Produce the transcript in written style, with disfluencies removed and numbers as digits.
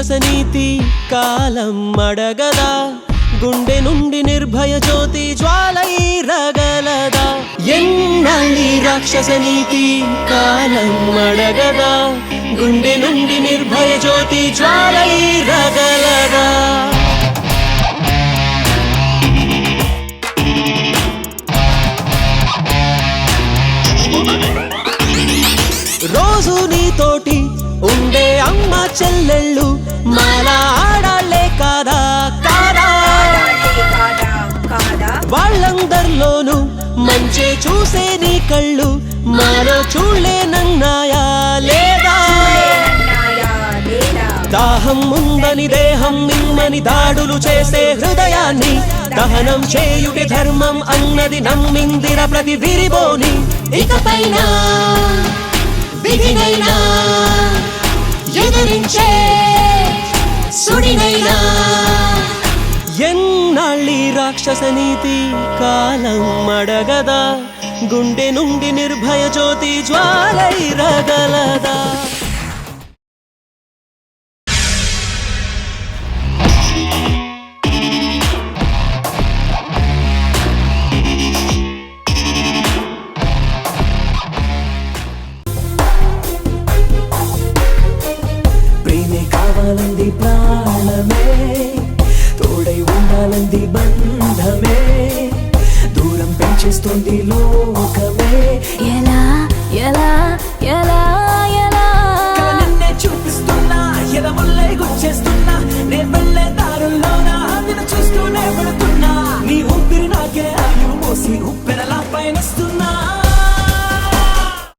రాక్షస నీతి కాలం అడగదా గుండె నుండి నిర్భయ జ్యోతి జ్వాలై రగలదా ఎన్నాళ్ళీ రాక్షస నీతి కాలం అడగదా గుండె నుండి నిర్భయ జ్యోతి జ్వాలై రగలదా రోజు నీతోటి ఉండే అమ్మ చెల్లెళ్ళు మాలా ఆడాలే కాదా కాదా వాళ్ళందరిలోనూ మంచి చూసే నీ కళ్ళు మాలో చూడలేనన్నాయా లేదా దాహం ఉందని దేహం నిమ్మని దాడులు చేసే హృదయాన్ని దహనం చేయుటి ధర్మం అన్నది నమ్మిందిర ప్రతి విరిబోని ఇకపైన విధినైనా ఎదిరించే సుడినైనా ఎన్నాళ్ళీ రాక్షస నీతి కాలం అడగదా గుండె నుండి నిర్భయ జ్యోతి జ్వాలై రగలదా కావాలంది ప్రాణమే తోడై ఉండాలంది బంధమే దూరం పెంచేస్తుంది లోకమే